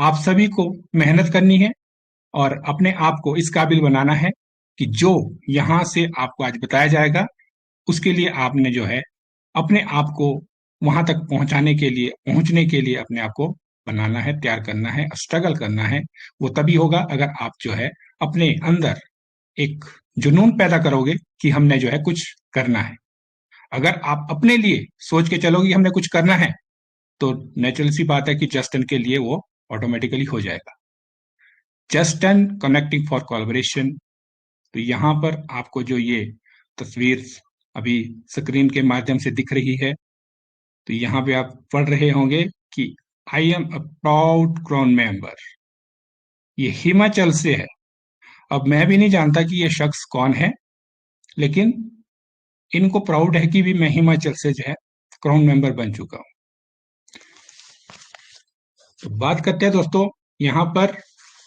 आप सभी को मेहनत करनी है और अपने आप को इस काबिल बनाना है कि जो यहां से आपको आज बताया जाएगा उसके लिए आपने जो है अपने आप को वहां तक पहुंचने के लिए अपने आप को बनाना है, तैयार करना है, स्ट्रगल करना है। वो तभी होगा अगर आप जो है अपने अंदर एक जुनून पैदा करोगे कि हमने जो है कुछ करना है। अगर आप अपने लिए सोच के चलोगे कि हमने कुछ करना है, तो नेचुरल सी बात है कि जस्ट के लिए वो ऑटोमेटिकली हो जाएगा। Just and connecting for collaboration. तो यहाँ पर आपको जो ये तस्वीर अभी स्क्रीन के माध्यम से दिख रही है, तो यहाँ पे आप पढ़ रहे होंगे कि I am a proud crown member. ये हिमाचल से है। अब मैं भी नहीं जानता कि ये शख्स कौन है, लेकिन इनको प्राउड है कि भी मैं हिमाचल से जो है क्राउन मेंबर बन चुका हूं। तो बात करते हैं दोस्तों यहाँ पर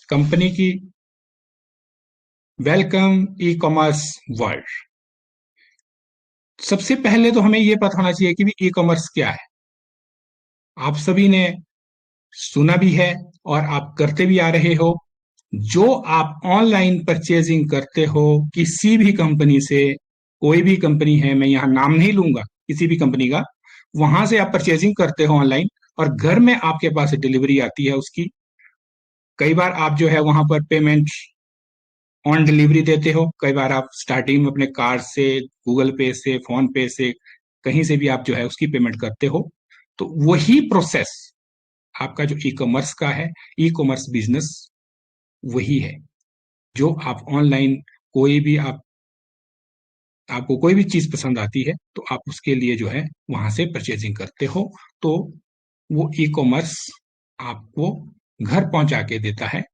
कंपनी की। Welcome e commerce world. सबसे पहले तो हमें यह पता होना चाहिए कि भी ई कॉमर्स क्या है। आप सभी ने सुना भी है और आप करते भी आ रहे हो। जो आप ऑनलाइन परचेजिंग करते हो किसी भी कंपनी से, कोई भी कंपनी है, मैं यहां नाम नहीं लूंगा किसी भी कंपनी का, वहां से आप परचेजिंग करते हो ऑनलाइन और घर में आपके पास डिलीवरी आती है उसकी। कई बार आप जो है वहां पर पेमेंट ऑन डिलीवरी देते हो, कई बार आप स्टार्टिंग में अपने कार्ड से, गूगल पे से, फोन पे से, कहीं से भी आप जो है उसकी पेमेंट करते हो। तो वही प्रोसेस आपका जो ई कॉमर्स का है, ई कॉमर्स बिजनेस वही है। जो आप ऑनलाइन कोई भी आपको कोई भी चीज पसंद आती है तो आप उसके लिए जो है वहां से परचेजिंग करते हो, तो वो ई कॉमर्स आपको घर पहुंचा के देता है।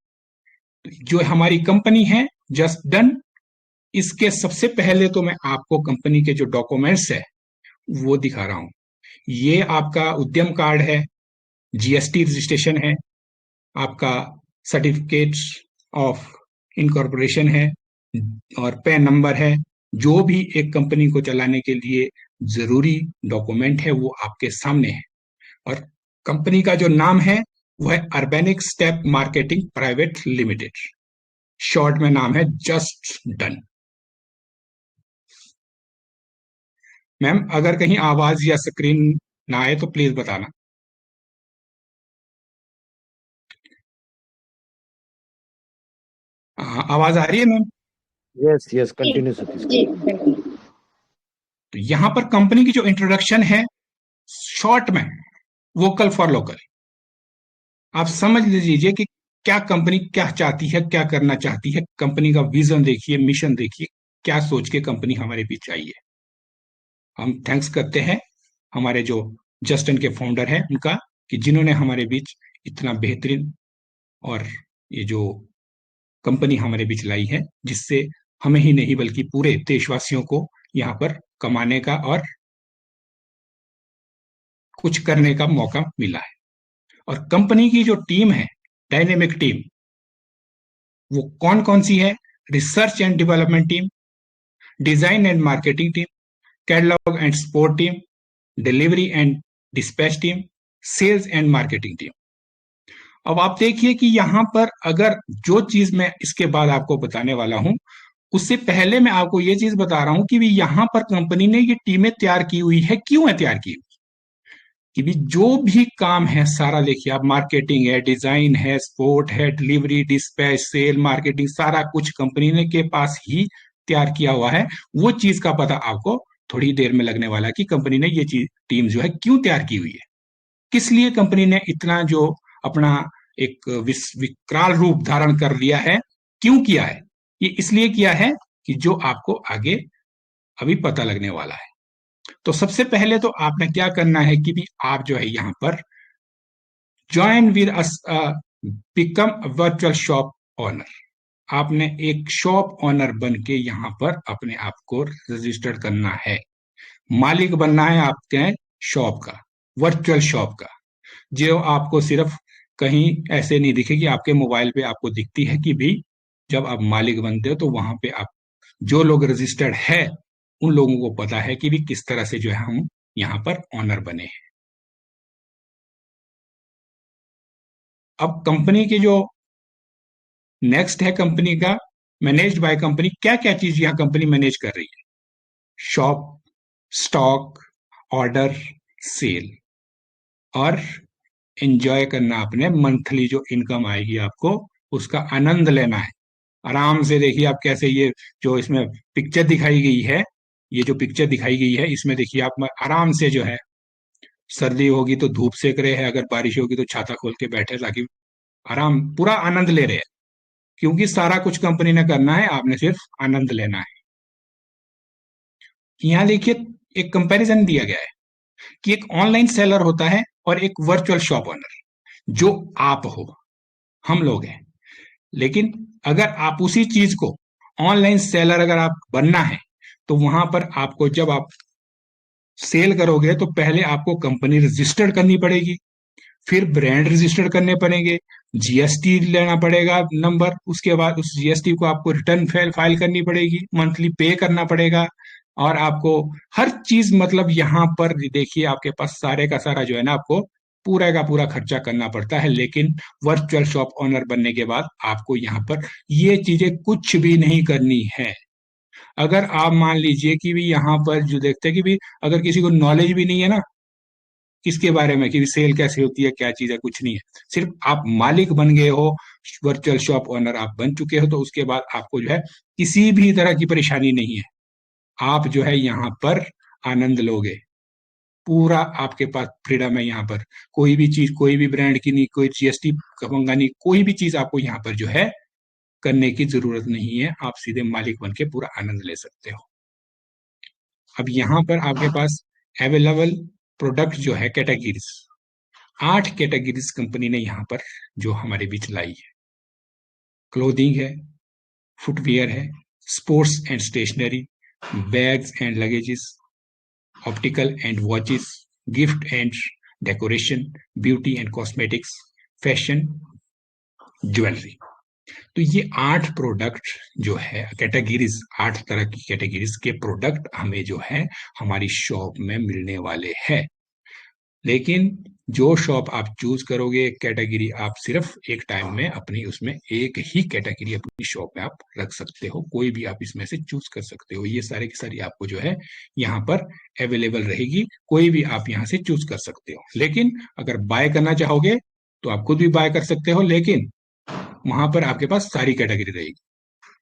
जो हमारी कंपनी है जस्ट डन, इसके सबसे पहले तो मैं आपको कंपनी के जो डॉक्यूमेंट्स है वो दिखा रहा हूं। ये आपका उद्यम कार्ड है, जीएसटी रजिस्ट्रेशन है, आपका सर्टिफिकेट ऑफ इनकॉर्पोरेशन है और पैन नंबर है। जो भी एक कंपनी को चलाने के लिए जरूरी डॉक्यूमेंट है वो आपके सामने है। और कंपनी का जो नाम है वो है Urbanic step marketing private limited. Short में नाम है जस्ट डन। मैम अगर कहीं आवाज या स्क्रीन ना आए तो प्लीज बताना। आवाज आ रही है मैम? यस यस, जी कंटिन्यू सतीश। जी बिल्कुल। तो यहां पर कंपनी की जो इंट्रोडक्शन है शॉर्ट में, वोकल फॉर लोकल। आप समझ लीजिए कि क्या कंपनी क्या चाहती है, क्या करना चाहती है। कंपनी का विजन देखिए, मिशन देखिए, क्या सोच के कंपनी हमारे बीच आई है। हम थैंक्स करते हैं हमारे जो जस्टन के फाउंडर हैं उनका, कि जिन्होंने हमारे बीच इतना बेहतरीन और ये जो कंपनी हमारे बीच लाई है, जिससे हमें ही नहीं बल्कि पूरे देशवासियों को यहाँ पर कमाने का और कुछ करने का मौका मिला है। और कंपनी की जो टीम है, डायनेमिक टीम, वो कौन कौन सी है? Research and development team, design and marketing team, catalogue and support team, delivery and dispatch team, sales and marketing team. अब आप देखिए कि यहां पर अगर जो चीज मैं इसके बाद आपको बताने वाला हूं, उससे पहले मैं आपको ये चीज बता रहा हूं कि भी यहां पर कंपनी ने ये टीमें तैयार की हुई है। क्यों है तैयार की? कि भी जो भी काम है सारा देखिए आप, मार्केटिंग है, डिजाइन है, सपोर्ट है, डिलीवरी, डिस्पैच, सेल, मार्केटिंग, सारा कुछ कंपनी ने के पास ही तैयार किया हुआ है। वो चीज का पता आपको थोड़ी देर में लगने वाला है कि कंपनी ने ये चीज टीम जो है क्यों तैयार की हुई है, किस लिए कंपनी ने इतना जो अपना एक विकराल रूप धारण कर लिया है, क्यों किया है। ये इसलिए किया है कि जो आपको आगे अभी पता लगने वाला है। तो सबसे पहले तो आपने क्या करना है कि भी आप जो है यहां पर join with us, become virtual shop owner. आपने एक शॉप ओनर बन के यहां पर अपने आप को रजिस्टर करना है। मालिक बनना है आपके शॉप का, वर्चुअल शॉप का, जो आपको सिर्फ कहीं ऐसे नहीं दिखेगी। आपके मोबाइल पे आपको दिखती है कि भी जब आप मालिक बनते हो तो वहां पे आप जो लोग रजिस्टर्ड है उन लोगों को पता है कि भी किस तरह से जो है हम यहाँ पर ऑनर बने हैं। अब कंपनी की जो नेक्स्ट है कंपनी का मैनेज्ड बाय कंपनी, क्या क्या चीज यहाँ कंपनी मैनेज कर रही है? शॉप, स्टॉक, ऑर्डर, सेल, और एंजॉय करना अपने मंथली जो इनकम आएगी आपको उसका आनंद लेना है। आराम से देखिए आप कैसे ये जो इसमें पिक्चर दिखाई गई है, ये जो पिक्चर दिखाई गई है इसमें देखिए आप आराम से जो है, सर्दी होगी तो धूप सेक रहे हैं, अगर बारिश होगी तो छाता खोल के बैठे ताकि आराम पूरा आनंद ले रहे हैं, क्योंकि सारा कुछ कंपनी ने करना है, आपने सिर्फ आनंद लेना है। यहाँ देखिए एक कंपैरिजन दिया गया है कि एक ऑनलाइन सेलर होता है और एक वर्चुअल शॉप ओनर, जो आप हो, हम लोग हैं। लेकिन अगर आप उसी चीज को ऑनलाइन सेलर अगर आप बनना है तो वहां पर आपको जब आप सेल करोगे तो पहले आपको कंपनी रजिस्टर्ड करनी पड़ेगी, फिर ब्रांड रजिस्टर करने पड़ेंगे, जीएसटी लेना पड़ेगा नंबर, उसके बाद उस जीएसटी को आपको रिटर्न फाइल करनी पड़ेगी, मंथली पे करना पड़ेगा, और आपको हर चीज मतलब यहाँ पर देखिए आपके पास सारे का सारा जो है ना आपको पूरा का पूरा खर्चा करना पड़ता है। लेकिन वर्चुअल शॉप ओनर बनने के बाद आपको यहाँ पर ये चीजें कुछ भी नहीं करनी है। अगर आप मान लीजिए कि भी यहाँ पर जो देखते हैं कि भी अगर किसी को नॉलेज भी नहीं है ना किसके बारे में कि सेल कैसे होती है, क्या चीज है, कुछ नहीं है, सिर्फ आप मालिक बन गए हो, वर्चुअल शॉप ओनर आप बन चुके हो, तो उसके बाद आपको जो है किसी भी तरह की परेशानी नहीं है। आप जो है यहाँ पर आनंद लोगे, पूरा आपके पास फ्रीडम है। यहाँ पर कोई भी चीज, कोई भी ब्रांड की नहीं, कोई जीएसटी का नहीं, कोई भी चीज आपको यहाँ पर जो है करने की जरूरत नहीं है, आप सीधे मालिक बन के पूरा आनंद ले सकते हो। अब यहाँ पर आपके पास अवेलेबल प्रोडक्ट जो है कैटेगरीज, 8 कैटेगरीज कंपनी ने यहाँ पर जो हमारे बीच लाई है। क्लोथिंग है, फुटवियर है, sports and stationery, bags and luggages, optical and watches, gift and decoration, beauty and cosmetics, fashion, jewellery. तो ये 8 प्रोडक्ट जो है कैटेगरीज, 8 तरह की कैटेगरीज के प्रोडक्ट हमें जो है हमारी शॉप में मिलने वाले हैं। लेकिन जो शॉप आप चूज करोगे, कैटेगरी आप सिर्फ एक टाइम में अपनी उसमें एक ही कैटेगरी अपनी शॉप में आप रख सकते हो, कोई भी आप इसमें से चूज कर सकते हो। ये सारे की सारी आपको जो है यहाँ पर अवेलेबल रहेगी, कोई भी आप यहाँ से चूज कर सकते हो। लेकिन अगर बाय करना चाहोगे तो आप खुद भी बाय कर सकते हो, लेकिन वहां पर आपके पास सारी कैटेगरी रहेगी।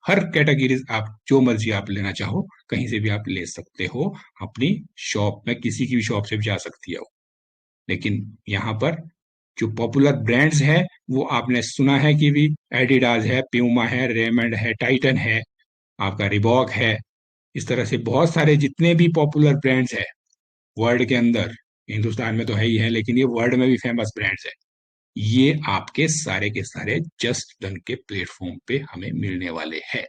हर कैटेगरी आप जो मर्जी आप लेना चाहो कहीं से भी आप ले सकते हो, अपनी शॉप में किसी की भी शॉप से भी जा सकती है। लेकिन यहाँ पर जो पॉपुलर ब्रांड्स है वो आपने सुना है कि भी एडिडास है, प्यूमा है, रेमंड है, टाइटन है, आपका रिबॉक है, इस तरह से बहुत सारे जितने भी पॉपुलर ब्रांड्स है वर्ल्ड के अंदर, हिंदुस्तान में तो है ही है लेकिन ये वर्ल्ड में भी फेमस ब्रांड्स है, ये आपके सारे के सारे जस्ट डन के प्लेटफॉर्म पे हमें मिलने वाले हैं।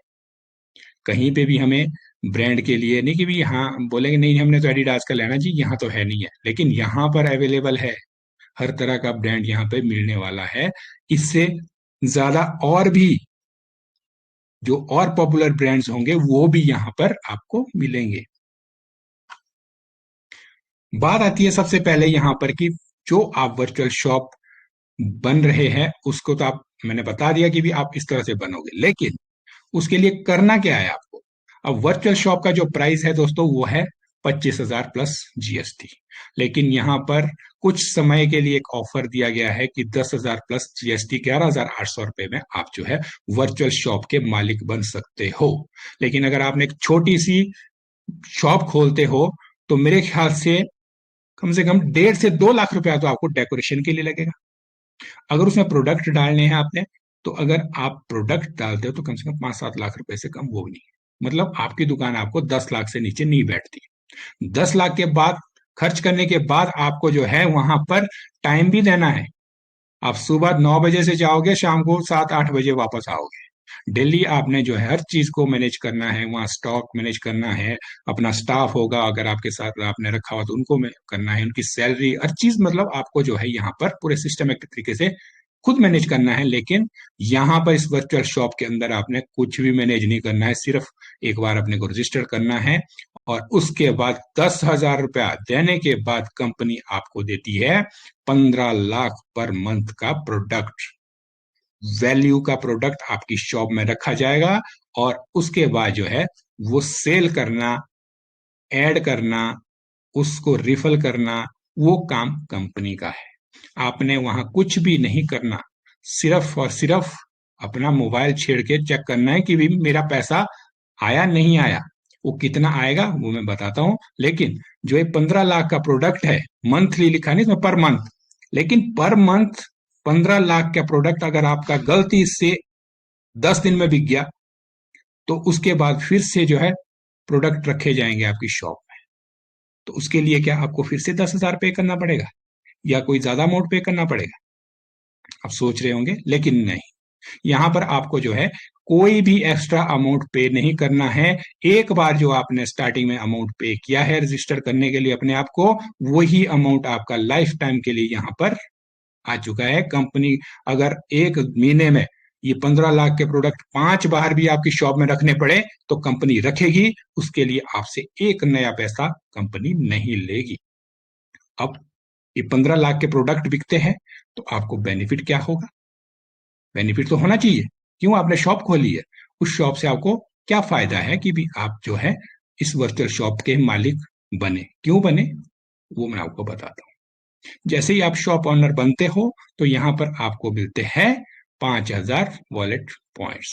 कहीं पे भी हमें ब्रांड के लिए नहीं कि भी यहाँ बोलेंगे नहीं हमने तो एडिडास का लेना जी, यहाँ तो है नहीं है, लेकिन यहाँ पर अवेलेबल है, हर तरह का ब्रांड यहाँ पे मिलने वाला है। इससे ज्यादा और भी जो और पॉपुलर ब्रांड्स होंगे वो भी यहाँ पर आपको मिलेंगे। बात आती है सबसे पहले यहाँ पर कि जो आप वर्चुअल शॉप बन रहे हैं उसको तो आप, मैंने बता दिया कि भी आप इस तरह से बनोगे, लेकिन उसके लिए करना क्या है आपको? अब वर्चुअल शॉप का जो प्राइस है दोस्तों वो है 25,000 प्लस जीएसटी। लेकिन यहाँ पर कुछ समय के लिए एक ऑफर दिया गया है कि 10,000 प्लस जीएसटी 11,800 रुपए में आप जो है वर्चुअल शॉप के मालिक बन सकते हो। लेकिन अगर आपने एक छोटी सी शॉप खोलते हो तो मेरे ख्याल से कम 1.5 से 2 लाख रुपया तो आपको डेकोरेशन के लिए लगेगा। अगर उसमें प्रोडक्ट डालने हैं आपने, तो अगर आप प्रोडक्ट डालते हो तो कम से कम 5-7 लाख रुपए से कम वो भी नहीं, मतलब आपकी दुकान आपको 10 लाख से नीचे नहीं बैठती। 10 लाख के बाद खर्च करने के बाद आपको जो है वहां पर टाइम भी देना है। आप सुबह 9 बजे से जाओगे, शाम को 7-8 बजे वापस आओगे। डेली आपने जो है हर चीज को मैनेज करना है, वहां स्टॉक मैनेज करना है, अपना स्टाफ होगा अगर आपके साथ आपने रखा हुआ तो उनको करना है, उनकी सैलरी, हर चीज मतलब आपको जो है यहाँ पर पूरे सिस्टमेटिक तरीके से खुद मैनेज करना है। लेकिन यहाँ पर इस वर्चुअल शॉप के अंदर आपने कुछ भी मैनेज नहीं करना है, सिर्फ एक बार अपने को रजिस्टर करना है और उसके बाद 10,000 रुपया देने के बाद कंपनी आपको देती है 15 लाख पर मंथ का प्रोडक्ट। वैल्यू का प्रोडक्ट आपकी शॉप में रखा जाएगा और उसके बाद जो है वो सेल करना, ऐड करना, उसको रिफल करना, वो काम कंपनी का है। आपने वहां कुछ भी नहीं करना, सिर्फ और सिर्फ अपना मोबाइल छेड़ के चेक करना है कि भी मेरा पैसा आया नहीं आया। वो कितना आएगा वो मैं बताता हूं, लेकिन जो ये 15 लाख का प्रोडक्ट है, मंथली लिखा नहीं इसमें, पर मंथ, लेकिन पर मंथ 15 लाख का प्रोडक्ट अगर आपका गलती से 10 दिन में बिक गया तो उसके बाद फिर से जो है प्रोडक्ट रखे जाएंगे आपकी शॉप में। तो उसके लिए क्या आपको फिर से 10,000 पे करना पड़ेगा या कोई ज्यादा अमाउंट पे करना पड़ेगा? आप सोच रहे होंगे, लेकिन नहीं, यहां पर आपको जो है कोई भी एक्स्ट्रा अमाउंट पे नहीं करना है। एक बार जो आपने स्टार्टिंग में अमाउंट पे किया है रजिस्टर करने के लिए अपने आप को, वही अमाउंट आपका लाइफ टाइम के लिए यहां पर आ चुका है। कंपनी अगर एक महीने में ये 15 लाख के प्रोडक्ट 5 बार भी आपकी शॉप में रखने पड़े तो कंपनी रखेगी, उसके लिए आपसे एक नया पैसा कंपनी नहीं लेगी। अब ये 15 लाख के प्रोडक्ट बिकते हैं तो आपको बेनिफिट क्या होगा? बेनिफिट तो होना चाहिए, क्यों आपने शॉप खोली है, उस शॉप से आपको क्या फायदा है कि भी आप जो है इस वर्चुअल शॉप के मालिक बने। क्यों बने वो मैं आपको बताता हूँ। जैसे ही आप शॉप ओनर बनते हो तो यहाँ पर आपको मिलते हैं 5,000 वॉलेट पॉइंट्स।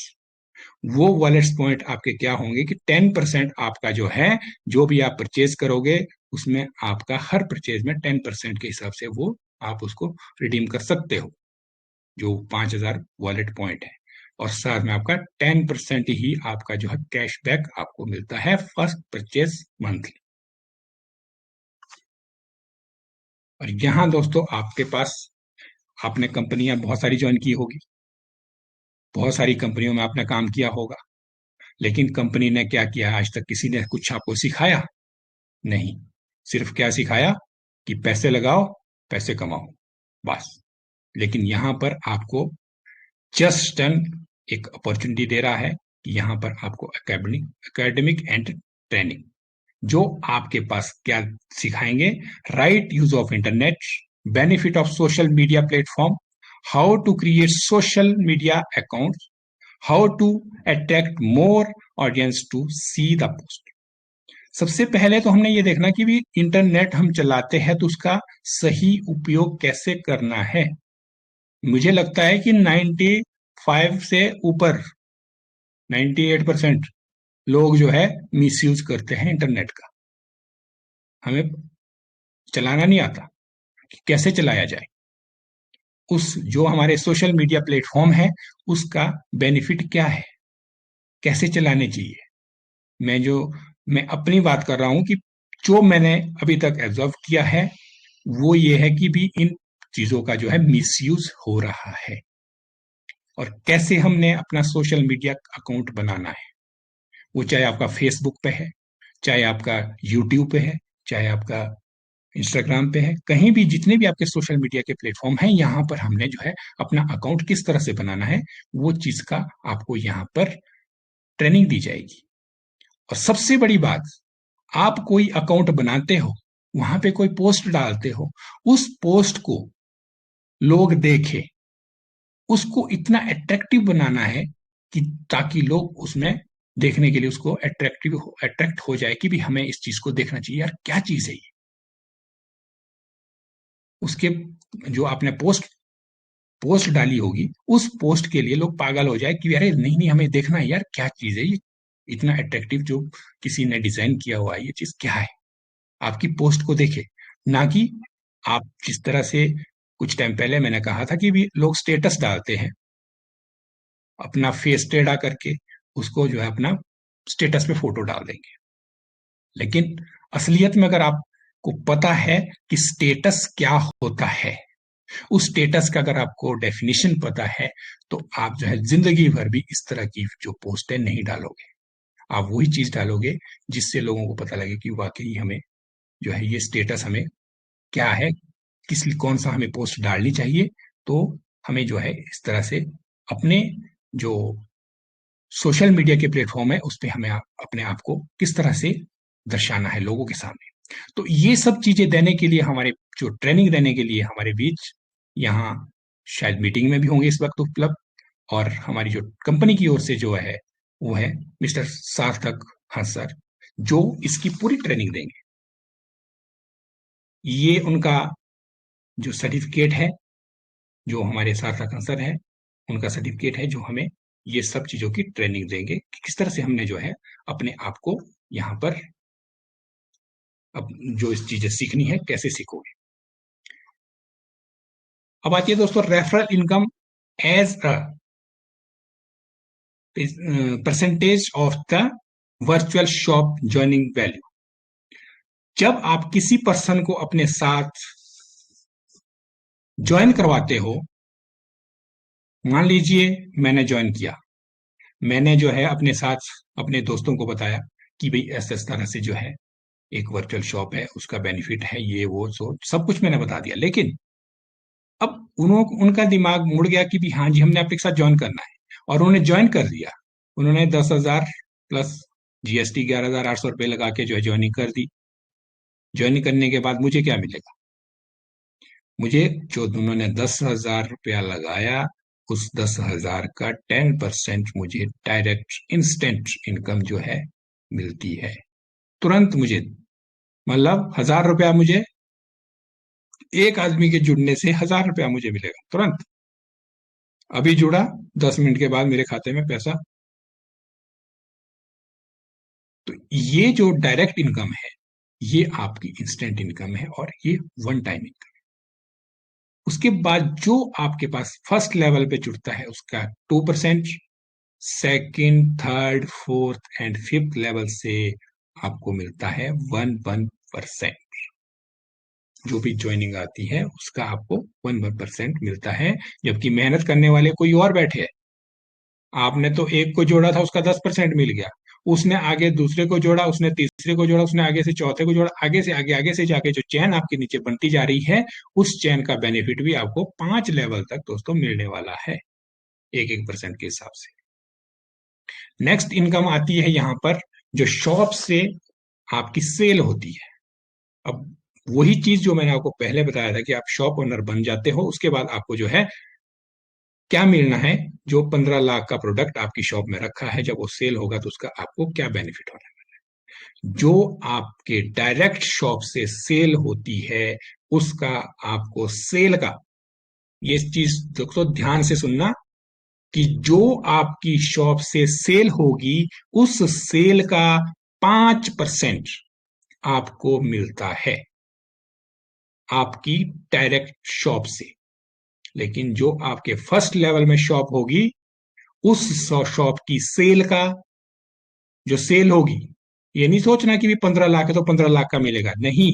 वो वॉलेट पॉइंट आपके क्या होंगे कि 10% आपका जो है, जो भी आप परचेज करोगे उसमें आपका हर परचेज में 10% के हिसाब से वो आप उसको रिडीम कर सकते हो, जो 5,000 वॉलेट पॉइंट है। और साथ में आपका 10% ही आपका जो है कैशबैक आपको मिलता है फर्स्ट परचेज मंथली। और यहाँ दोस्तों आपके पास, आपने कंपनियां बहुत सारी ज्वाइन की होगी, बहुत सारी कंपनियों में आपने काम किया होगा, लेकिन कंपनी ने क्या किया, आज तक किसी ने कुछ आपको सिखाया नहीं। सिर्फ क्या सिखाया कि पैसे लगाओ, पैसे कमाओ, बस। लेकिन यहां पर आपको जस्ट एन एक अपॉर्चुनिटी दे रहा है कि यहां पर आपको एकेडमिक एंड ट्रेनिंग, जो आपके पास क्या सिखाएंगे, right use of internet, benefit of social media platform, how to create social media account, how to attract more audience to see the post. सबसे पहले तो हमने ये देखना कि भी इंटरनेट हम चलाते हैं तो उसका सही उपयोग कैसे करना है। मुझे लगता है कि 95 से ऊपर 98% लोग जो है मिसयूज करते हैं इंटरनेट का। हमें चलाना नहीं आता कि कैसे चलाया जाए, उस जो हमारे सोशल मीडिया प्लेटफॉर्म है उसका बेनिफिट क्या है, कैसे चलाने चाहिए। मैं अपनी बात कर रहा हूं कि जो मैंने अभी तक ऑब्जर्व किया है वो ये है कि भी इन चीजों का जो है मिसयूज हो रहा है। और कैसे हमने अपना सोशल मीडिया अकाउंट बनाना है, वो चाहे आपका फेसबुक पे है, चाहे आपका यूट्यूब पे है, चाहे आपका इंस्टाग्राम पे है, कहीं भी जितने भी आपके सोशल मीडिया के प्लेटफॉर्म हैं, यहाँ पर हमने जो है अपना अकाउंट किस तरह से बनाना है वो चीज का आपको यहाँ पर ट्रेनिंग दी जाएगी। और सबसे बड़ी बात, आप कोई अकाउंट बनाते हो, वहां पे कोई पोस्ट डालते हो, उस पोस्ट को लोग देखें, उसको इतना अट्रैक्टिव बनाना है कि ताकि लोग उसमें देखने के लिए उसको अट्रैक्ट हो जाए कि भी हमें इस चीज को देखना चाहिए, यार क्या चीज है ये। उसके जो आपने पोस्ट पोस्ट डाली होगी उस पोस्ट के लिए लोग पागल हो जाए कि अरे नहीं नहीं हमें देखना है यार, क्या चीज है ये, इतना अट्रैक्टिव जो किसी ने डिजाइन किया हुआ है, ये चीज क्या है। आपकी पोस्ट को देखे, ना कि आप जिस तरह से कुछ टाइम पहले मैंने कहा था कि भी लोग स्टेटस डालते हैं अपना फेस टेढ़ा करके, उसको जो है अपना स्टेटस पे फोटो डाल देंगे। लेकिन असलियत में अगर आपको पता है कि स्टेटस क्या होता है, उस स्टेटस का अगर आपको डेफिनेशन पता है, तो आप जो है जिंदगी भर भी इस तरह की जो पोस्ट है नहीं डालोगे। आप वही चीज डालोगे जिससे लोगों को पता लगे कि वाकई हमें जो है ये स्टेटस हमें क्या है, कौन सा हमें पोस्ट डालनी चाहिए। तो हमें जो है इस तरह से अपने जो सोशल मीडिया के प्लेटफॉर्म है उस पर हमें अपने आप को किस तरह से दर्शाना है लोगों के सामने। तो ये सब चीजें देने के लिए, हमारे जो ट्रेनिंग देने के लिए हमारे बीच यहाँ शायद मीटिंग में भी होंगे इस वक्त उपलब्ध, और हमारी जो कंपनी की ओर से जो है वो है मिस्टर सार्थक हंसर, जो इसकी पूरी ट्रेनिंग देंगे। ये उनका जो सर्टिफिकेट है, जो हमारे सार्थक हंसर है, उनका सर्टिफिकेट है जो हमें ये सब चीजों की ट्रेनिंग देंगे कि किस तरह से हमने जो है अपने आप को यहाँ पर अब जो इस चीजें सीखनी है कैसे सीखोगे। अब आती है दोस्तों referral income as a percentage of the virtual shop joining value. जब आप किसी पर्सन को अपने साथ ज्वाइन करवाते हो, मान लीजिए मैंने ज्वाइन किया, मैंने जो है अपने साथ अपने दोस्तों को बताया कि भाई ऐसा इस तरह से जो है एक वर्चुअल शॉप है, उसका बेनिफिट है ये वो, सो सब कुछ मैंने बता दिया। लेकिन अब उनका दिमाग मुड़ गया कि भी हाँ जी हमने आपके साथ ज्वाइन करना है, और उन्होंने ज्वाइन कर दिया। उन्होंने 10,000 प्लस जीएसटी 11,800 रुपये लगा के जो है ज्वाइनिंग कर दी। ज्वाइनिंग करने के बाद मुझे क्या मिलेगा? मुझे जो उन्होंने 10,000 रुपया लगाया, उस 10,000 का 10% मुझे डायरेक्ट इंस्टेंट इनकम जो है मिलती है तुरंत। मुझे मतलब 1,000 रुपया मुझे एक आदमी के जुड़ने से 1,000 रुपया मुझे मिलेगा तुरंत। अभी जुड़ा, 10 मिनट के बाद मेरे खाते में पैसा। तो ये जो डायरेक्ट इनकम है ये आपकी इंस्टेंट इनकम है और ये वन टाइम इनकम। उसके बाद जो आपके पास फर्स्ट लेवल पे जुड़ता है उसका 2%, second, third, fourth and fifth level से आपको मिलता है 1%। जो भी ज्वाइनिंग आती है उसका आपको 1% मिलता है, जबकि मेहनत करने वाले कोई और बैठे हैं। आपने तो एक को जोड़ा था, उसका 10% मिल गया, उसने आगे दूसरे को जोड़ा, उसने तीसरे को जोड़ा, उसने आगे से चौथे को जोड़ा, आगे से जाके जो चैन आपके नीचे बनती जा रही है, उस चैन का बेनिफिट भी आपको 5 लेवल तक दोस्तों मिलने वाला है, एक एक परसेंट के हिसाब से। नेक्स्ट इनकम आती है यहां पर जो शॉप से आपकी सेल होती है। अब वही चीज जो मैंने आपको पहले बताया था कि आप शॉप ओनर बन जाते हो, उसके बाद आपको जो है क्या मिलना है, जो 15 लाख का प्रोडक्ट आपकी शॉप में रखा है जब वो सेल होगा तो उसका आपको क्या बेनिफिट होना है। जो आपके डायरेक्ट शॉप से सेल होती है उसका आपको सेल का, ये चीज दोस्तों ध्यान से सुनना, कि जो आपकी शॉप से सेल होगी उस सेल का 5% आपको मिलता है आपकी डायरेक्ट शॉप से। लेकिन जो आपके फर्स्ट लेवल में शॉप होगी उस शॉप की सेल का, जो सेल होगी, ये नहीं सोचना कि भी 15 लाख है तो 15 लाख का मिलेगा, नहीं।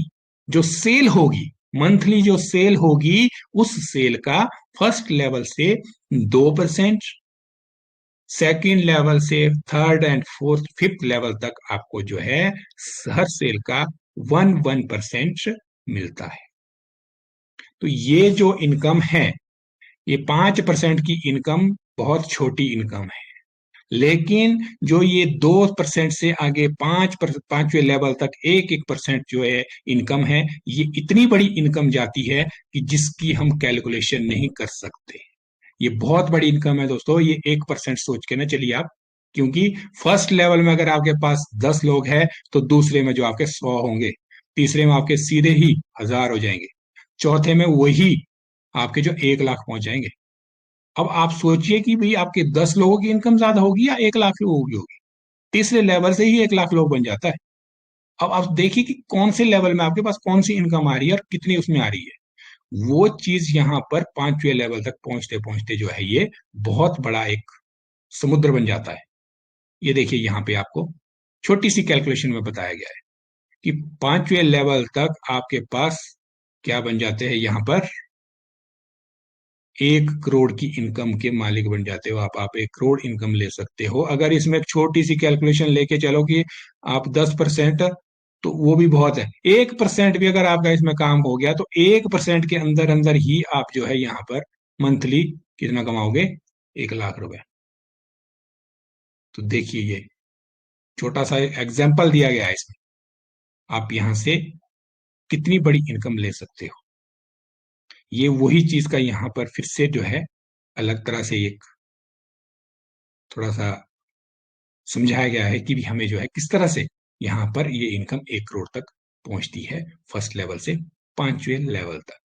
जो सेल होगी, मंथली जो सेल होगी, उस सेल का फर्स्ट लेवल से 2%, सेकेंड लेवल से third and fourth fifth level तक आपको जो है हर सेल का 1% मिलता है। तो ये जो इनकम है, ये 5% की इनकम बहुत छोटी इनकम है। लेकिन जो ये 2% से आगे 5वें लेवल तक 1% जो है इनकम है, ये इतनी बड़ी इनकम जाती है कि जिसकी हम कैलकुलेशन नहीं कर सकते। ये बहुत बड़ी इनकम है दोस्तों, ये 1% सोच के ना चलिए आप। क्योंकि फर्स्ट लेवल में अगर आपके पास 10 लोग हैं तो दूसरे में जो आपके 100 होंगे, तीसरे में आपके सीधे ही 1,000 हो जाएंगे, चौथे में वही आपके जो 1 लाख पहुंच जाएंगे। अब आप सोचिए कि भाई आपके 10 लोगों की इनकम ज्यादा होगी या 1 लाख लोगों की होगी? तीसरे लेवल से ही 1 लाख लोग बन जाता है। अब आप देखिए कि कौन से लेवल में आपके पास कौन सी इनकम आ रही है और कितनी उसमें आ रही है। वो चीज यहाँ पर 5वें लेवल तक पहुंचते पहुंचते जो है ये बहुत बड़ा एक समुद्र बन जाता है। ये देखिए यहाँ पे आपको छोटी सी कैलकुलेशन में बताया गया है कि 5वें लेवल तक आपके पास क्या बन जाते हैं, यहाँ पर 1 करोड़ की इनकम के मालिक बन जाते हो आप 1 करोड़ इनकम ले सकते हो। अगर इसमें एक छोटी सी कैलकुलेशन लेके चलो कि आप 10%, तो वो भी बहुत है। 1% भी अगर आपका इसमें काम हो गया तो 1% के अंदर अंदर ही आप जो है यहाँ पर मंथली कितना कमाओगे? 1 लाख रुपए। तो देखिए ये छोटा सा एग्जाम्पल दिया गया है इसमें, आप यहां से कितनी बड़ी इनकम ले सकते हो। ये वही चीज का यहाँ पर फिर से जो है अलग तरह से एक थोड़ा सा समझाया गया है कि भी हमें जो है किस तरह से यहाँ पर ये इनकम 1 करोड़ तक पहुंचती है, फर्स्ट लेवल से 5वें लेवल तक।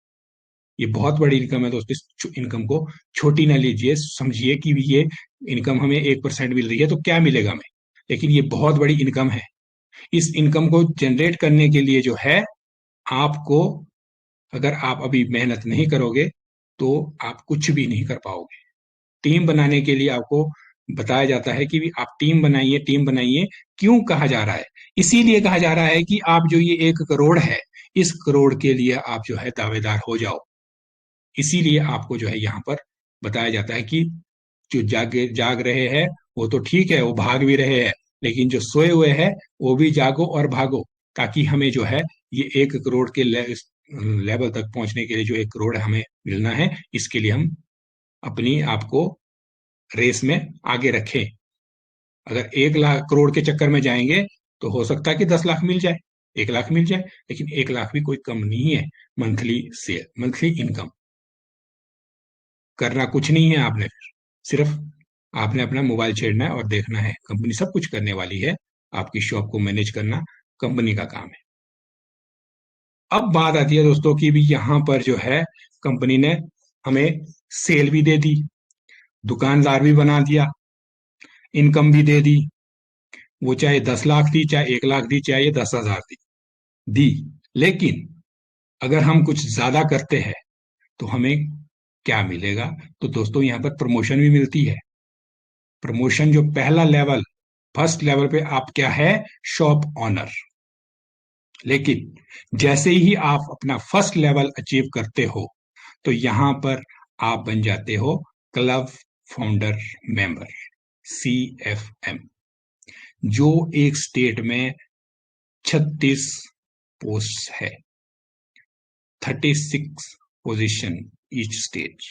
ये बहुत बड़ी इनकम है दोस्तों। इस इनकम को छोटी ना लीजिए, समझिए कि ये इनकम हमें 1% मिल रही है तो क्या मिलेगा हमें, लेकिन ये बहुत बड़ी इनकम है। इस इनकम को जनरेट करने के लिए जो है आपको, अगर आप अभी मेहनत नहीं करोगे तो आप कुछ भी नहीं कर पाओगे। टीम बनाने के लिए आपको बताया जाता है कि भी आप टीम बनाइए, टीम बनाइए। क्यों कहा जा रहा है? इसीलिए कहा जा रहा है कि आप जो ये 1 करोड़ है, इस करोड़ के लिए आप जो है दावेदार हो जाओ। इसीलिए आपको जो है यहाँ पर बताया जाता है कि जो जाग रहे हैं वो तो ठीक है, वो भाग भी रहे हैं, लेकिन जो सोए हुए हैं वो भी जागो और भागो, ताकि हमें जो है ये 1 करोड़ के लेवल तक पहुंचने के लिए जो 1 करोड़ हमें मिलना है, इसके लिए हम अपनी आपको रेस में आगे रखें। अगर 1 लाख करोड़ के चक्कर में जाएंगे तो हो सकता है कि 10 लाख मिल जाए, 1 लाख मिल जाए, लेकिन 1 लाख भी कोई कम नहीं है। मंथली सेल, मंथली इनकम करना कुछ नहीं है आपने, सिर्फ आपने अपना मोबाइल छेड़ना है और देखना है, कंपनी सब कुछ करने वाली है। आपकी शॉप को मैनेज करना कंपनी का काम है। अब बात आती है दोस्तों की भी यहाँ पर जो है कंपनी ने हमें सेल भी दे दी, दुकानदार भी बना दिया, इनकम भी दे दी। वो चाहे 10 लाख दी, चाहे 1 लाख दी, चाहे 10,000 दी। लेकिन अगर हम कुछ ज्यादा करते हैं तो हमें क्या मिलेगा? तो दोस्तों यहाँ पर प्रमोशन भी मिलती है। प्रमोशन जो पहला लेवल, फर्स्ट लेवल पे आप क्या है? Shop owner. लेकिन जैसे ही आप अपना फर्स्ट लेवल अचीव करते हो तो यहां पर आप बन जाते हो क्लब फाउंडर मेंबर, CFM, जो एक स्टेट में 36 पोस्ट है, 36 पोजीशन ईच स्टेट।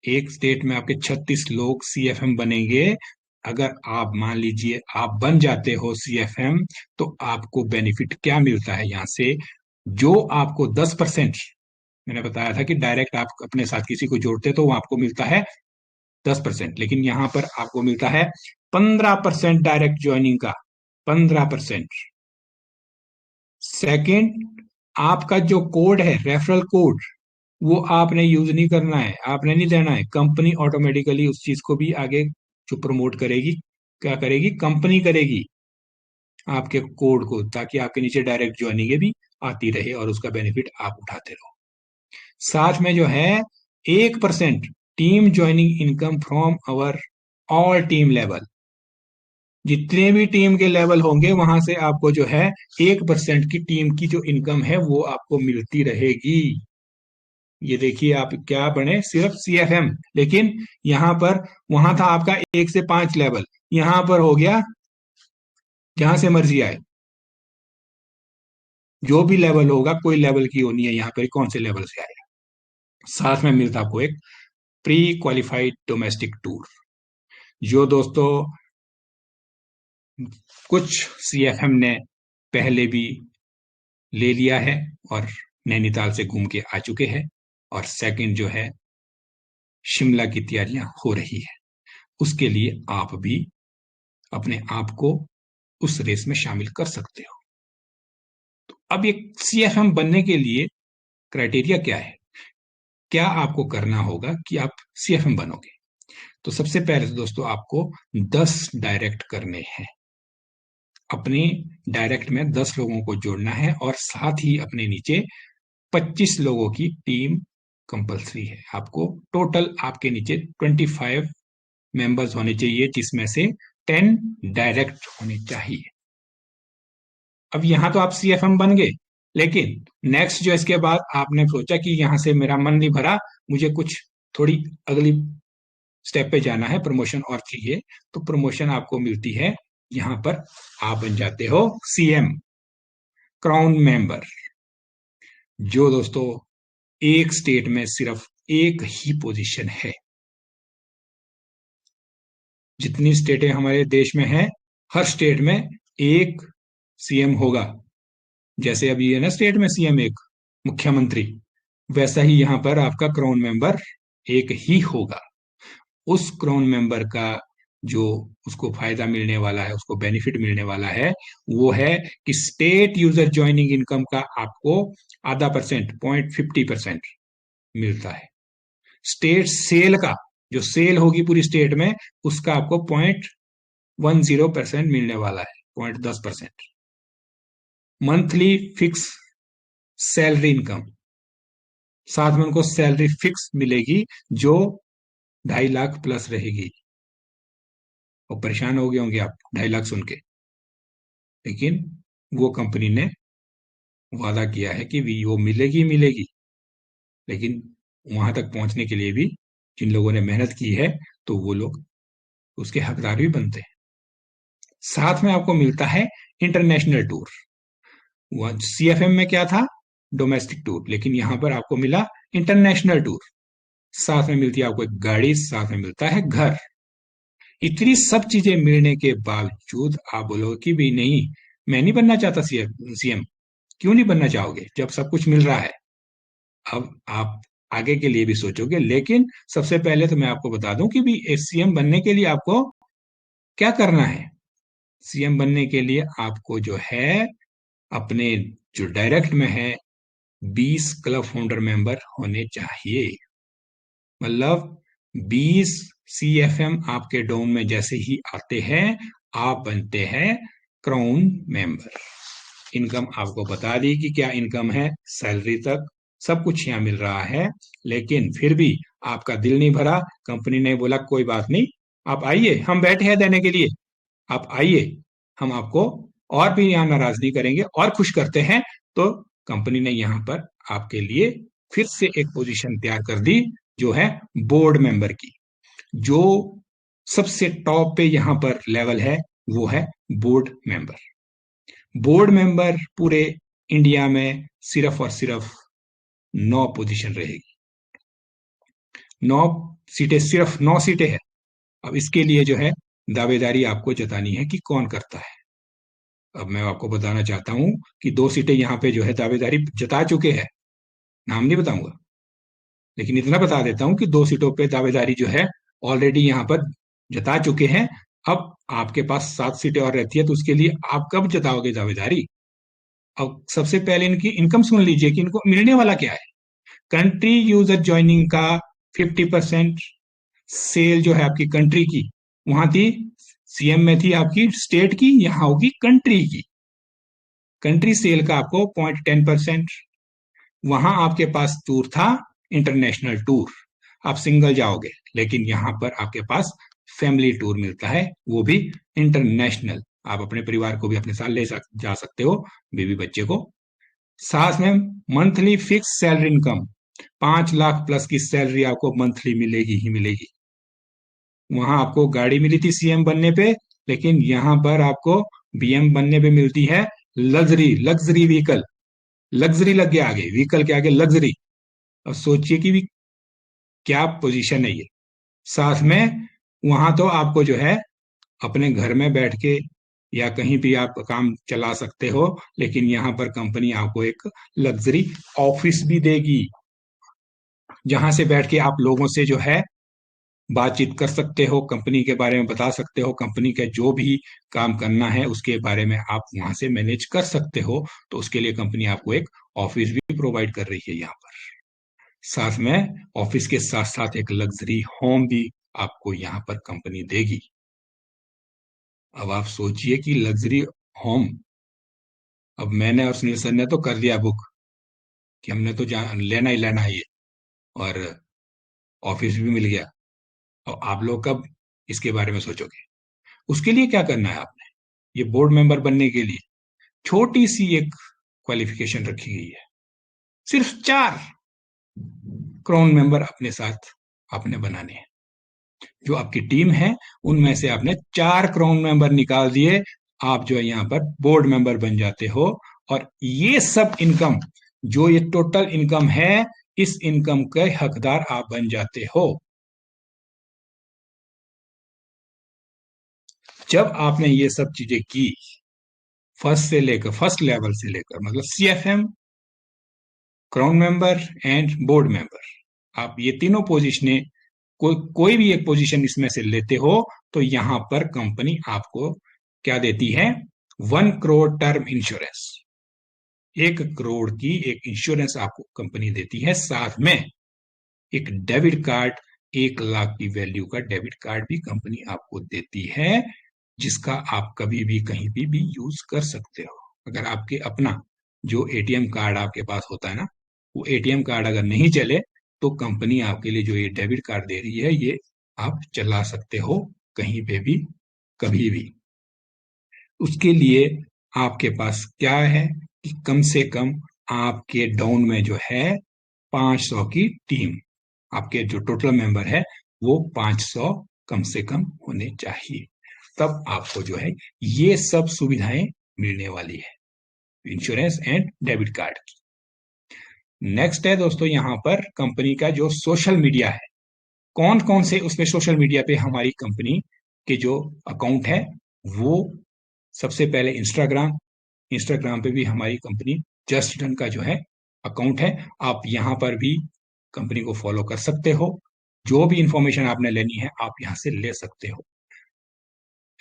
एक स्टेट में आपके 36 लोग CFM बनेंगे। अगर आप मान लीजिए आप बन जाते हो CFM, तो आपको बेनिफिट क्या मिलता है यहां से? जो आपको 10%, मैंने बताया था कि डायरेक्ट आप अपने साथ किसी को जोड़ते तो वो आपको मिलता है 10%, लेकिन यहां पर आपको मिलता है 15% डायरेक्ट ज्वाइनिंग का, 15%। सेकेंड, आपका जो कोड है, रेफरल कोड, वो आपने यूज नहीं करना है, आपने नहीं देना है। कंपनी ऑटोमेटिकली उस चीज को भी आगे जो प्रमोट करेगी, क्या करेगी? कंपनी करेगी आपके कोड को, ताकि आपके नीचे डायरेक्ट ज्वाइनिंग भी आती रहे और उसका बेनिफिट आप उठाते रहो। साथ में जो है 1% team joining income from our all team level. जितने भी टीम के लेवल होंगे वहां से आपको जो है 1% की टीम की जो इनकम है वो आपको मिलती रहेगी। ये देखिए, आप क्या बने? सिर्फ CFM, लेकिन यहां पर, वहां था आपका 1 से 5 लेवल, यहां पर हो गया जहां से मर्जी आए, जो भी लेवल होगा, कोई लेवल की होनी है यहाँ पर, कौन से लेवल से आएगा। साथ में मिलता आपको एक प्री क्वालिफाइड डोमेस्टिक टूर, जो दोस्तों कुछ CFM ने पहले भी ले लिया है और नैनीताल से घूम के आ चुके हैं। और सेकंड जो है, शिमला की तैयारियां हो रही है, उसके लिए आप भी अपने आप को उस रेस में शामिल कर सकते हो। तो अब एक CFM बनने के लिए क्राइटेरिया क्या है? क्या आपको करना होगा कि आप CFM बनोगे? तो सबसे पहले तो दोस्तों आपको 10 डायरेक्ट करने हैं। अपने डायरेक्ट में 10 लोगों को जोड़ना है और साथ ही अपने नीचे 25 लोगों की टीम कंपलसरी है। आपको टोटल आपके नीचे 25 मेंबर्स होने चाहिए, जिसमें से 10 डायरेक्ट होने चाहिए। अब यहां तो आप CFM बन गए, लेकिन नेक्स्ट जो इसके बाद आपने सोचा कि यहां से मेरा मन नहीं भरा, मुझे कुछ थोड़ी अगली स्टेप पे जाना है, प्रमोशन और चाहिए, तो प्रमोशन आपको मिलती है यहां पर। आप बन जाते हो CM, क्राउन मेंबर, जो दोस्तों एक स्टेट में सिर्फ एक ही पोजीशन है। जितनी स्टेटें हमारे देश में हैं, हर स्टेट में एक CM होगा। जैसे अभी है ना स्टेट में CM एक मुख्यमंत्री, वैसा ही यहां पर आपका क्राउन मेंबर एक ही होगा। उस क्राउन मेंबर का जो उसको फायदा मिलने वाला है, उसको बेनिफिट मिलने वाला है, वो है कि स्टेट यूजर ज्वाइनिंग इनकम का आपको आधा परसेंट, 0.50% मिलता है। स्टेट सेल का, जो सेल होगी पूरी स्टेट में, उसका आपको 0.10% मिलने वाला है, 0.10%। मंथली फिक्स सैलरी इनकम, साथ में उनको सैलरी फिक्स मिलेगी जो 2.5 लाख प्लस रहेगी। और परेशान हो गए होंगे आप 2.5 लाख सुन के, लेकिन वो कंपनी ने वादा किया है कि वो मिलेगी मिलेगी, लेकिन वहां तक पहुंचने के लिए भी जिन लोगों ने मेहनत की है, तो वो लोग उसके हकदार भी बनते हैं। साथ में आपको मिलता है इंटरनेशनल टूर। सीएफएम में क्या था? डोमेस्टिक टूर, लेकिन यहां पर आपको मिला इंटरनेशनल टूर। साथ में मिलती है आपको एक गाड़ी, साथ में मिलता है घर। इतनी सब चीजें मिलने के बावजूद आप बोलोगे कि भी नहीं, मैं नहीं बनना चाहता सीएम। क्यों नहीं बनना चाहोगे जब सब कुछ मिल रहा है? अब आप आगे के लिए भी सोचोगे, लेकिन सबसे पहले तो मैं आपको बता दूं कि भी सीएम बनने के लिए आपको क्या करना है। सीएम बनने के लिए आपको जो है, अपने जो डायरेक्ट में है, 20 क्लब फाउंडर मेंबर होने चाहिए। मतलब 20 सीएफएम आपके डोम में जैसे ही आते हैं, आप बनते हैं क्राउन मेंबर। इनकम आपको बता दी कि क्या इनकम है, सैलरी तक सब कुछ यहाँ मिल रहा है, लेकिन फिर भी आपका दिल नहीं भरा। कंपनी ने बोला कोई बात नहीं, आप आइए, हम बैठे हैं देने के लिए, आप आइए, हम आपको और भी यहाँ नाराज नहीं करेंगे और खुश करते हैं। तो कंपनी ने यहाँ पर आपके लिए फिर से एक पोजीशन तैयार कर दी, जो है बोर्ड मेंबर की। जो सबसे टॉप पे यहाँ पर लेवल है, वो है बोर्ड मेंबर। बोर्ड मेंबर पूरे इंडिया में सिर्फ और सिर्फ 9 पोजीशन रहेगी। 9 सीटें, सिर्फ 9 सीटें हैं। अब इसके लिए जो है दावेदारी आपको जतानी है कि कौन करता है। अब मैं आपको बताना चाहता हूं कि 2 सीटें यहाँ पे जो है दावेदारी जता चुके हैं, नाम नहीं बताऊंगा, लेकिन इतना बता देता हूं कि 2 सीटों पे दावेदारी जो है ऑलरेडी यहाँ पर जता चुके हैं। अब आपके पास 7 सीटें और रहती है, तो उसके लिए आप कब जताओगे दावेदारी? अब सबसे पहले इनकी इनकम सुन लीजिए कि इनको मिलने वाला क्या है। कंट्री यूजर ज्वाइनिंग का 50% सेल जो है आपकी कंट्री की, वहां थी सीएम में थी आपकी स्टेट की, यहां होगी कंट्री की। कंट्री सेल का आपको 0.10%। वहां आपके पास टूर था इंटरनेशनल टूर, आप सिंगल जाओगे, लेकिन यहां पर आपके पास फैमिली टूर मिलता है, वो भी इंटरनेशनल। आप अपने परिवार को भी अपने साथ जा सकते हो, बेबी बच्चे को। साथ में monthly fix salary income, 5 lakh plus की सैलरी आपको मंथली मिलेगी ही मिलेगी। वहां आपको गाड़ी मिली थी सीएम बनने पे, लेकिन यहां पर आपको बीएम बनने पे मिलती है लग्जरी, लग्जरी व्हीकल। लग्जरी लग गया आगे, व्हीकल के आगे लग्जरी। अब सोचिए कि भी क्या पोजीशन है ये। साथ में वहां तो आपको जो है अपने घर में बैठ के या कहीं भी आप काम चला सकते हो, लेकिन यहां पर कंपनी आपको एक लग्जरी ऑफिस भी देगी, जहां से बैठ के आप लोगों से जो है बातचीत कर सकते हो, कंपनी के बारे में बता सकते हो, कंपनी के जो भी काम करना है उसके बारे में आप वहां से मैनेज कर सकते हो। तो उसके लिए कंपनी आपको एक ऑफिस भी प्रोवाइड कर रही है यहाँ पर। साथ में ऑफिस के साथ साथ एक लग्जरी होम भी आपको यहाँ पर कंपनी देगी। अब आप सोचिए कि लग्जरी होम, अब मैंने और सुनील सर ने तो कर दिया बुक कि हमने तो लेना ही लेना है ये, और ऑफिस भी मिल गया। और आप लोग कब इसके बारे में सोचोगे? उसके लिए क्या करना है आपने? ये बोर्ड मेंबर बनने के लिए छोटी सी एक क्वालिफिकेशन रखी गई है, सिर्फ 4 क्राउन मेंबर अपने साथ आपने बनाने हैं। जो आपकी टीम है उनमें से आपने 4 क्राउन मेंबर निकाल दिए, आप जो है यहाँ पर बोर्ड मेंबर बन जाते हो। और ये सब इनकम, जो ये टोटल इनकम है, इस इनकम के हकदार आप बन जाते हो। जब आपने ये सब चीजें की, फर्स्ट लेवल से लेकर, मतलब CFM, crown member and board member, आप ये तीनों पोजीशनें कोई भी एक पोजीशन इसमें से लेते हो तो यहां पर कंपनी आपको क्या देती है, 1 करोड़ टर्म इंश्योरेंस, 1 करोड़ की एक इंश्योरेंस आपको कंपनी देती है। साथ में एक डेबिट कार्ड, 1 लाख की वैल्यू का डेबिट कार्ड भी कंपनी आपको देती है, जिसका आप कभी भी कहीं भी यूज कर सकते हो। अगर आपके अपना जो एटीएम कार्ड आपके पास होता है ना, वो एटीएम कार्ड अगर नहीं चले तो कंपनी आपके लिए जो ये डेबिट कार्ड दे रही है, ये आप चला सकते हो कहीं पे भी, कभी भी। उसके लिए आपके पास क्या है कि कम से कम आपके डाउन में जो है 500 की टीम, आपके जो टोटल मेंबर है वो 500 कम से कम होने चाहिए, तब आपको जो है ये सब सुविधाएं मिलने वाली है, इंश्योरेंस एंड डेबिट कार्ड की। नेक्स्ट है दोस्तों यहाँ पर कंपनी का जो सोशल मीडिया है, कौन कौन से उसमें सोशल मीडिया पे हमारी कंपनी के जो अकाउंट है, वो सबसे पहले इंस्टाग्राम, इंस्टाग्राम पे भी हमारी कंपनी जस्ट डन का जो है अकाउंट है, आप यहां पर भी कंपनी को फॉलो कर सकते हो, जो भी इंफॉर्मेशन आपने लेनी है आप यहां से ले सकते हो।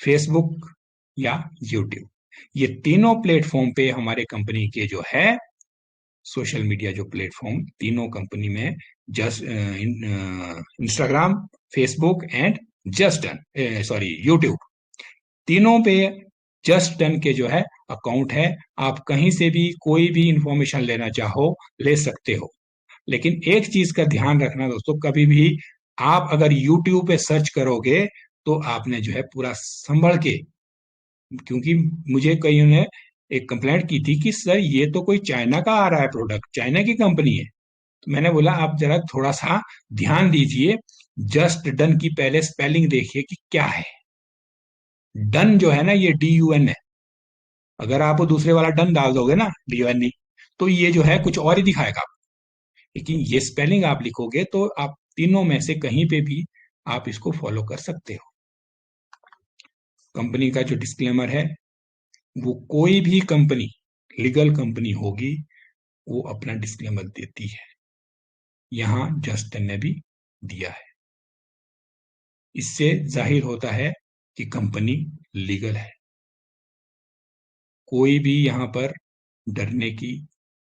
फेसबुक या यूट्यूब, ये तीनों प्लेटफॉर्म पे हमारे कंपनी के जो है सोशल मीडिया जो प्लेटफॉर्म तीनों कंपनी में, just Instagram, Facebook and just done, sorry YouTube, तीनों पे जस्ट डन के जो है अकाउंट है। आप कहीं से भी कोई भी इंफॉर्मेशन लेना चाहो ले सकते हो, लेकिन एक चीज का ध्यान रखना दोस्तों, कभी भी आप अगर यूट्यूब पे सर्च करोगे तो आपने जो है पूरा संभल के, क्योंकि मुझे कईयों ने एक कंप्लेंट की थी कि सर ये तो कोई चाइना का आ रहा है प्रोडक्ट, चाइना की कंपनी है। तो मैंने बोला आप जरा थोड़ा सा ध्यान दीजिए, जस्ट डन की पहले स्पेलिंग देखिए कि क्या है। डन जो है ना, ये DUN है, अगर आप वो दूसरे वाला डन डाल दोगे ना, DUN, तो ये जो है कुछ और ही दिखाएगा आपको, लेकिन ये स्पेलिंग आप लिखोगे तो आप तीनों में से कहीं पे भी आप इसको फॉलो कर सकते हो। कंपनी का जो डिस्क्लेमर है, वो कोई भी कंपनी, लीगल कंपनी होगी, वो अपना डिस्क्लेमर देती है, यहां जस्ट ने भी दिया है। इससे जाहिर होता है कि कंपनी लीगल है, कोई भी यहां पर डरने की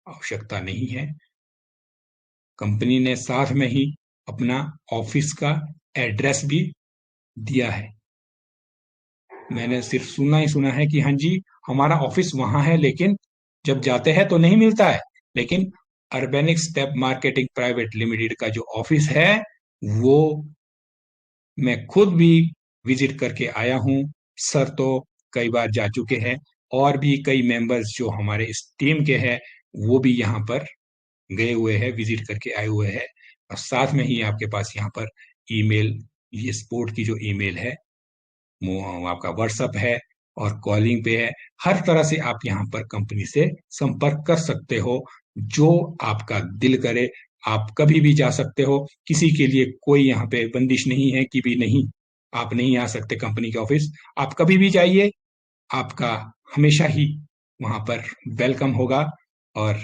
आवश्यकता नहीं है। कंपनी ने साथ में ही अपना ऑफिस का एड्रेस भी दिया है। मैंने सिर्फ सुना ही सुना है कि हाँ जी हमारा ऑफिस वहां है, लेकिन जब जाते हैं तो नहीं मिलता है, लेकिन Urbanic step marketing private limited का जो ऑफिस है वो मैं खुद भी विजिट करके आया हूँ। सर तो कई बार जा चुके हैं, और भी कई मेंबर्स जो हमारे इस टीम के हैं वो भी यहाँ पर गए हुए हैं, विजिट करके आए हुए हैं। और साथ में ही आपके पास यहाँ पर ईमेल, ये स्पोर्ट की जो ईमेल है वो आपका व्हाट्सअप है और कॉलिंग पे है, हर तरह से आप यहाँ पर कंपनी से संपर्क कर सकते हो, जो आपका दिल करे आप कभी भी जा सकते हो। किसी के लिए कोई यहाँ पे बंदिश नहीं है कि भी नहीं आप नहीं आ सकते कंपनी के ऑफिस, आप कभी भी जाइए, आपका हमेशा ही वहां पर वेलकम होगा। और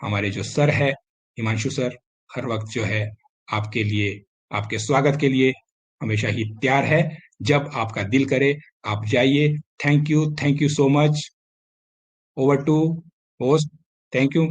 हमारे जो सर है हिमांशु सर, हर वक्त जो है आपके लिए, आपके स्वागत के लिए हमेशा ही तैयार है, जब आपका दिल करे आप जाइए। Thank you so much. Over to host. Thank you.